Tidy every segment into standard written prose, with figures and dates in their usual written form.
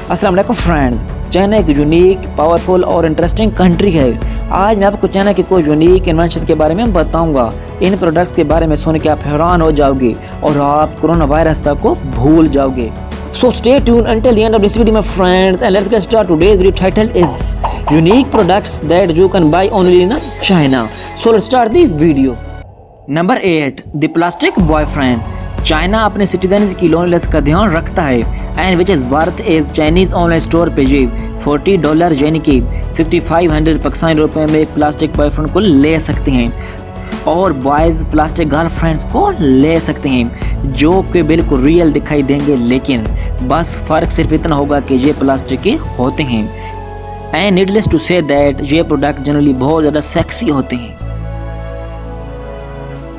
अस्सलाम वालेकुम friends. China एक यूनिक, पावरफुल और इंटरेस्टिंग कंट्री है। आज मैं आपको चाइना के कुछ यूनिक इन्वेंशंस के बारे में बताऊंगा। इन प्रोडक्ट्स के बारे में सुन के आप हैरान हो जाओगे और आप कोरोना वायरस तक को भूल जाओगे। So stay tuned until the end of this video, my friends, and let's get started. Today's video title is unique products that you can buy only in China. So let's start the video. Number 8, the plastic boyfriend. China अपने citizens की लोनलेस का ध्यान रखता है and which is worth is Chinese online store पे जी $40 यानी कि 6500 पाकिस्तानी रुपए में एक प्लास्टिक बॉयफ्रेंड को ले सकते हैं और बॉयज़ प्लास्टिक गर्लफ्रेंड्स को ले सकते हैं जो कि बिल्कुल रियल दिखाई देंगे, लेकिन बस फ़र्क सिर्फ इतना होगा कि ये प्लास्टिक के होते हैं and needless to say that ये प्रोडक्ट जनरली बहुत ज़्यादा सेक्सी होते हैं।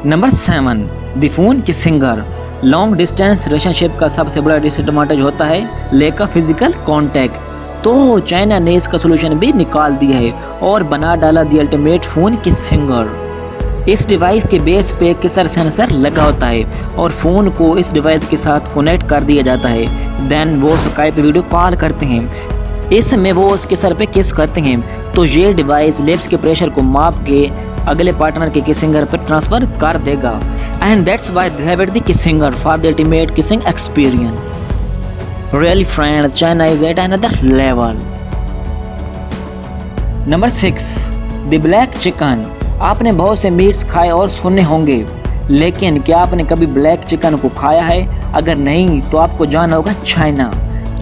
नंबर 7, द फोन की सिंगर। लॉन्ग डिस्टेंस रिलेशनशिप का सबसे बड़ा डिसएडवांटेज होता है लैक ऑफ फिजिकल कांटेक्ट। तो चाइना ने इसका सोल्यूशन भी निकाल दिया है और बना डाला द अल्टीमेट फोन की सिंगर। इस डिवाइस के बेस पे किसर सेंसर लगा होता है और फ़ोन को इस डिवाइस के साथ कनेक्ट कर दिया जाता है। देन वो स्काइप पे वीडियो कॉल करते हैं। इसमें वो उसके सर पे किस करते हैं तो ये डिवाइस लिप्स के प्रेशर को माप के अगले पार्टनर के किसिंगर पर ट्रांसफर कर देगा and that's why they have it the Kissinger for the ultimate kissing experience. Really friends, China is at another level. Number 6, the black chicken. आपने बहुत से मीट्स खाए और सुने होंगे, लेकिन क्या आपने कभी ब्लैक चिकन को खाया है? अगर नहीं तो आपको जाना होगा चाइना,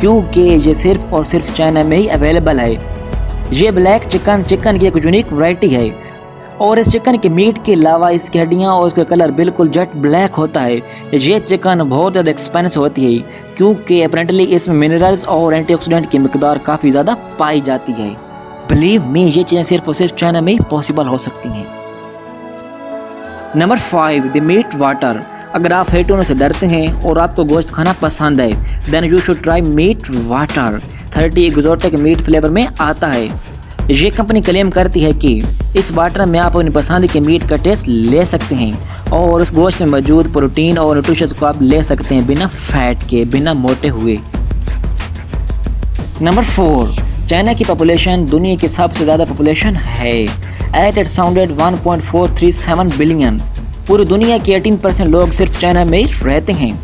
क्योंकि ये सिर्फ और सिर्फ चाइना में ही अवेलेबल है। ये ब्लैक चिकन की एक यूनिक वैरायटी है और इस चिकन के मीट के अलावा इसकी हड्डियाँ और उसका कलर बिल्कुल जेट ब्लैक होता है। ये चिकन बहुत ज़्यादा एक्सपेंसिव होती है क्योंकि अपेरेंटली इसमें मिनरल्स और एंटीऑक्सीडेंट की मिकदार काफ़ी ज़्यादा पाई जाती है। बिलीव मी, ये चीज़ें सिर्फ और सिर्फ चाइना में ही पॉसिबल हो सकती हैं। Number 5, the meat water. अगर आप हेटों से डरते हैं और आपको गोश्त खाना पसंद है then you should try meat water. 30 exotic meat flavour में आता है। ये कंपनी क्लेम करती है कि इस वाटर में आप अपनी पसंद के मीट का टेस्ट ले सकते हैं और उस गोश्त में मौजूद प्रोटीन और न्यूट्रिशंस को आप ले सकते हैं बिना फैट के, बिना मोटे हुए। नंबर 4, चाइना की पॉपुलेशन दुनिया की सबसे ज़्यादा पॉपुलेशन है एट इट साउंडेड 1.437 बिलियन। पूरी दुनिया के 18% लोग सिर्फ चाइना में ही रहते हैं।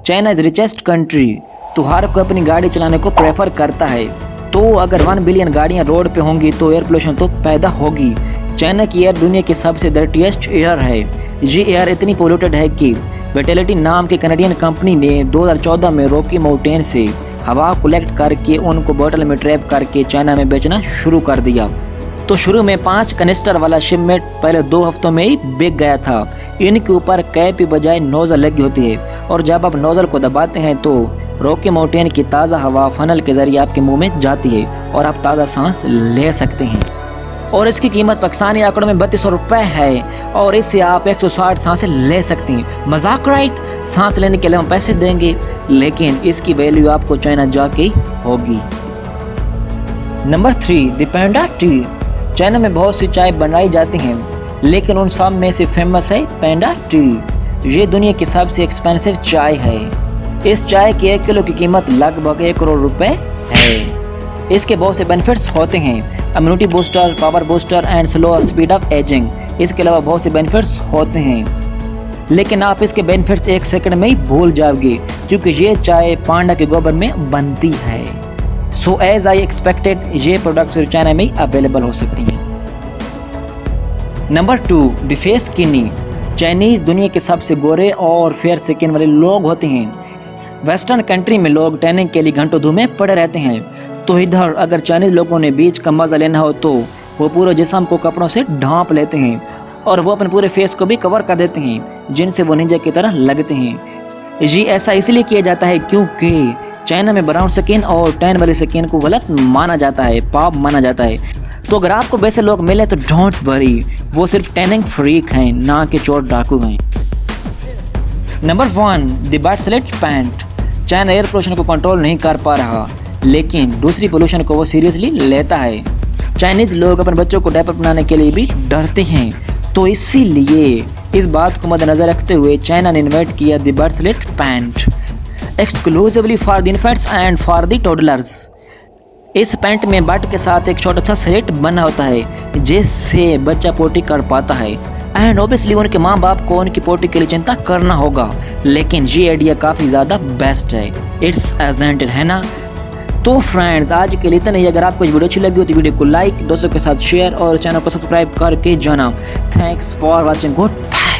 चाइना इज रिचेस्ट कंट्री, तो हर कोई अपनी गाड़ी चलाने को प्रेफर करता है। तो अगर 1 बिलियन गाड़ियां रोड पे होंगी तो एयर पोल्यूशन तो पैदा होगी। चाइना की एयर दुनिया की सबसे डर्टीएस्ट एयर है। ये एयर इतनी पोल्यूटेड है कि विटैलिटी नाम की कनाडियन कंपनी ने 2014 में रॉकी माउंटेन से हवा कलेक्ट करके उनको बोतल में ट्रैप करके चाइना में बेचना शुरू कर दिया। तो शुरू में 5 कनिस्टर वाला शिपमेंट पहले 2 हफ्तों में ही बिक गया था। इनके ऊपर कैप की बजाय नोजल लगी होती है और जब आप नोजल को दबाते हैं तो रॉकी माउंटेन की ताज़ा हवा फनल के जरिए आपके मुंह में जाती है और आप ताज़ा सांस ले सकते हैं। और इसकी कीमत पाकिस्तानी आंकड़ों में 3200 रुपये है और इससे आप 160 सांसें ले सकते हैं। मजाक राइट? सांस लेने के लिए हम पैसे देंगे, लेकिन इसकी वैल्यू आपको चाइना जाके होगी। Number 3, the panda T. China में बहुत सी चाय बनाई जाती हैं, लेकिन उन सब में से फेमस है पैंडा टी। ये दुनिया की सबसे एक्सपेंसिव चाय है। इस चाय की 1 किलो की कीमत लगभग 1 करोड़ रुपए है। इसके बहुत से बेनिफिट्स होते हैं, immunity booster, power booster and slow speed of ageing. इसके अलावा बहुत से बेनिफिट्स होते हैं, लेकिन आप इसके बेनिफिट्स 1 सेकंड में ही भूल जाओगे क्योंकि ये चाय पांडा के गोबर में बनती है। सो एज आई एक्सपेक्टेड ये प्रोडक्ट्स चाइना में अवेलेबल हो सकती हैं। Number 2, the face skinny. Chinese दुनिया के सबसे गोरे और फेयर स्किन वाले लोग होते हैं। वेस्टर्न कंट्री में लोग टैनिंग के लिए घंटों धूप में पड़े रहते हैं, तो इधर अगर चाइनीज लोगों ने बीच का मजा लेना हो तो वो पूरे जिस्म को कपड़ों से ढांप लेते हैं और वो अपने पूरे फेस को भी कवर कर देते हैं जिनसे वो निंजा की तरह लगते हैं। ये ऐसा इसलिए किया जाता है क्योंकि चाइना में ब्राउन स्किन और टैन वाली स्किन को गलत माना जाता है, पाप माना जाता है। तो अगर आपको वैसे लोग मिले तो डोंट वरी, वो सिर्फ टैनिंग फ्रीक हैं, ना कि चोर डाकू हैं। Number 1, the bracelet pant. China air pollution को कंट्रोल नहीं कर पा रहा, लेकिन दूसरी पोल्यूशन को वो सीरियसली लेता है। चाइनीज लोग अपने बच्चों को डायपर बनाने के लिए भी डरते हैं, तो इसीलिए इस बात को मद्देनजर रखते हुए चाइना ने इन्वेंट किया the bracelet pant exclusively for the infants and for the toddlers. इस पैंट में बट के साथ एक छोटा सा स्लिट बना होता है जिससे बच्चा पोटी कर पाता है। एंड ऑब्वियसली उनके माँ बाप को उनकी पोटी के लिए चिंता करना होगा, लेकिन ये आइडिया काफ़ी ज़्यादा बेस्ट है। इट्स एजेंटेड है ना। तो फ्रेंड्स आज के लिए इतना ही। अगर आपको ये वीडियो अच्छी लगी हो तो वीडियो को लाइक, दोस्तों के साथ शेयर और चैनल को सब्सक्राइब करके जाना। Thanks for watching. Good bye.